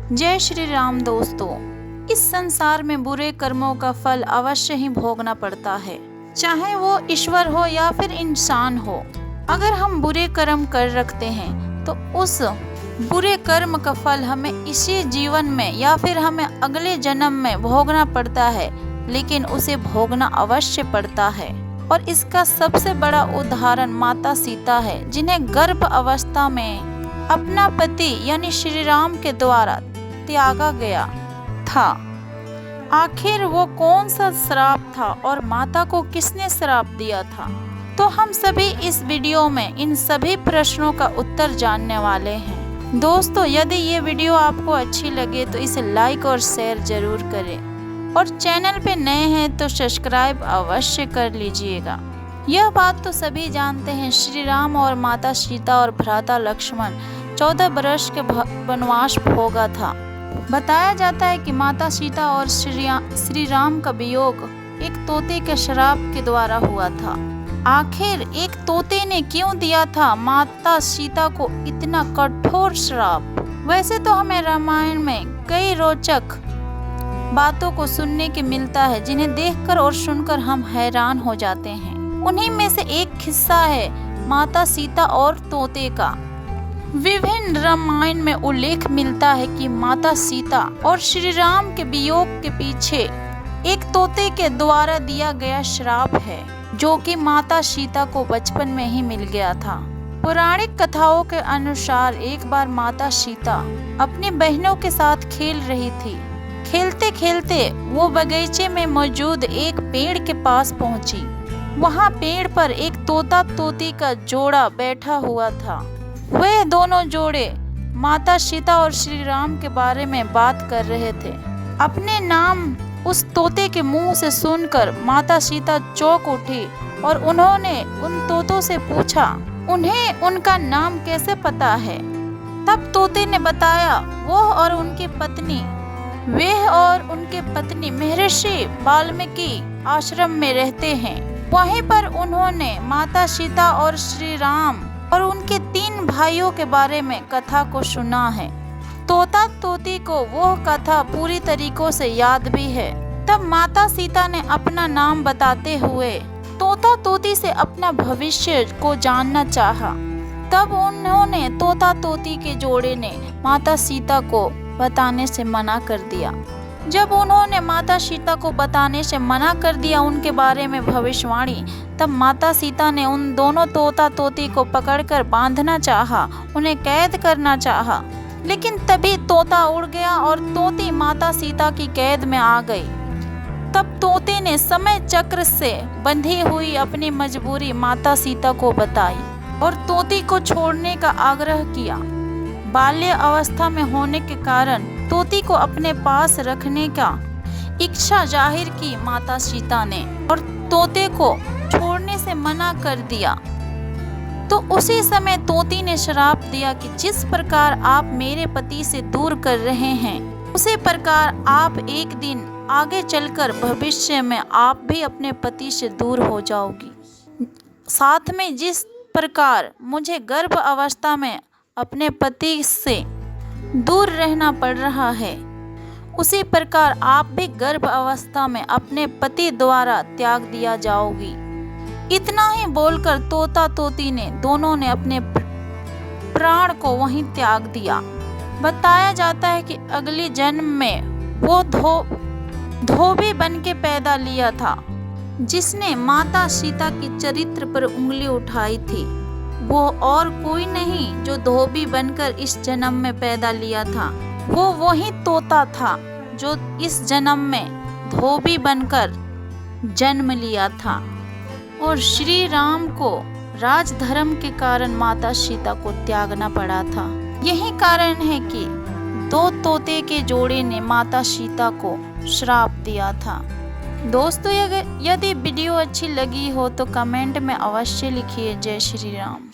जय श्री राम दोस्तों। इस संसार में बुरे कर्मों का फल अवश्य ही भोगना पड़ता है, चाहे वो ईश्वर हो या फिर इंसान हो। अगर हम बुरे कर्म कर रखते हैं तो उस बुरे कर्म का फल हमें इसी जीवन में या फिर हमें अगले जन्म में भोगना पड़ता है, लेकिन उसे भोगना अवश्य पड़ता है। और इसका सबसे बड़ा उदाहरण माता सीता है, जिन्हें गर्भ अवस्था में अपना पति यानी श्री राम के द्वारा त्यागा गया था। आखिर वो कौन सा श्राप था और माता को किसने श्राप दिया था? तो हम सभी इस वीडियो में इन सभी प्रश्नों का उत्तर जानने वाले हैं। दोस्तों, यदि ये वीडियो आपको अच्छी लगे तो इसे लाइक और शेयर जरूर करें और चैनल पे नए हैं तो सब्सक्राइब अवश्य कर लीजिएगा। यह बात तो सभी जानते हैं, श्री राम और माता सीता और भ्राता लक्ष्मण 14 वर्ष के वनवास भोगा था। बताया जाता है कि माता सीता और श्री राम का वियोग एक तोते के श्राप के द्वारा हुआ था। आखिर एक तोते ने क्यों दिया था माता सीता को इतना कठोर श्राप? वैसे तो हमें रामायण में कई रोचक बातों को सुनने के मिलता है, जिन्हें देखकर और सुनकर हम हैरान हो जाते हैं। उन्हीं में से एक किस्सा है माता सीता और तोते का। विभिन्न रामायण में उल्लेख मिलता है कि माता सीता और श्री राम के वियोग के पीछे एक तोते के द्वारा दिया गया श्राप है, जो कि माता सीता को बचपन में ही मिल गया था। पौराणिक कथाओं के अनुसार एक बार माता सीता अपनी बहनों के साथ खेल रही थी। खेलते खेलते वो बगीचे में मौजूद एक पेड़ के पास पहुंची। वहां पेड़ पर एक तोता तोती का जोड़ा बैठा हुआ था। वे दोनों जोड़े माता सीता और श्री राम के बारे में बात कर रहे थे। अपने नाम उस तोते के मुंह से सुनकर माता सीता चौंक उठी और उन्होंने उन तोतों से पूछा, उन्हें उनका नाम कैसे पता है? तब तोते ने बताया, वे और उनके पत्नी महर्षि वाल्मीकि आश्रम में रहते हैं। वहीं पर उन्होंने माता सीता और श्री राम और उनके 3 भाइयों के बारे में कथा को सुना है। तोता तोती को वह कथा पूरी तरीकों से याद भी है। तब माता सीता ने अपना नाम बताते हुए तोता तोती से अपना भविष्य को जानना चाहा। तब उन्होंने तोता तोती के जोड़े ने माता सीता को बताने से मना कर दिया। जब उन्होंने माता सीता को बताने से मना कर दिया उनके बारे में भविष्यवाणी, तब माता सीता ने उन दोनों तोता तोती को पकड़कर बांधना चाहा, उन्हें कैद करना चाहा। लेकिन तभी तोता उड़ गया और तोती माता सीता की कैद में आ गई। तब तोते ने समय चक्र से बंधी हुई अपनी मजबूरी माता सीता को बताई और तोती को छोड़ने का आग्रह किया। बाल्य अवस्था में होने के कारण तोती को अपने पास रखने का इच्छा जाहिर की माता सीता ने और तोते को छोड़ने से मना कर दिया। तो उसी समय तोती ने श्राप दिया कि जिस प्रकार आप मेरे पति से दूर कर रहे हैं, उसी प्रकार आप एक दिन आगे चलकर भविष्य में आप भी अपने पति से दूर हो जाओगी। साथ में जिस प्रकार मुझे गर्भ अवस्था में अपने पति से दूर रहना पड़ रहा है, उसी प्रकार आप भी गर्भ अवस्था में अपने पति द्वारा त्याग दिया जाओगी। इतना ही बोलकर तोता तोती ने दोनों ने अपने प्राण को वहीं त्याग दिया। बताया जाता है कि अगले जन्म में वो धोबी बन के पैदा लिया था, जिसने माता सीता की चरित्र पर उंगली उठाई थी। वो और कोई नहीं जो धोबी बनकर इस जन्म में पैदा लिया था, वो वही तोता था जो इस जन्म में धोबी बनकर जन्म लिया था। और श्री राम को राजधर्म के कारण माता सीता को त्यागना पड़ा था। यही कारण है कि 2 तोते के जोड़े ने माता सीता को श्राप दिया था। दोस्तों, यदि वीडियो अच्छी लगी हो तो कमेंट में अवश्य लिखिए। जय श्री राम।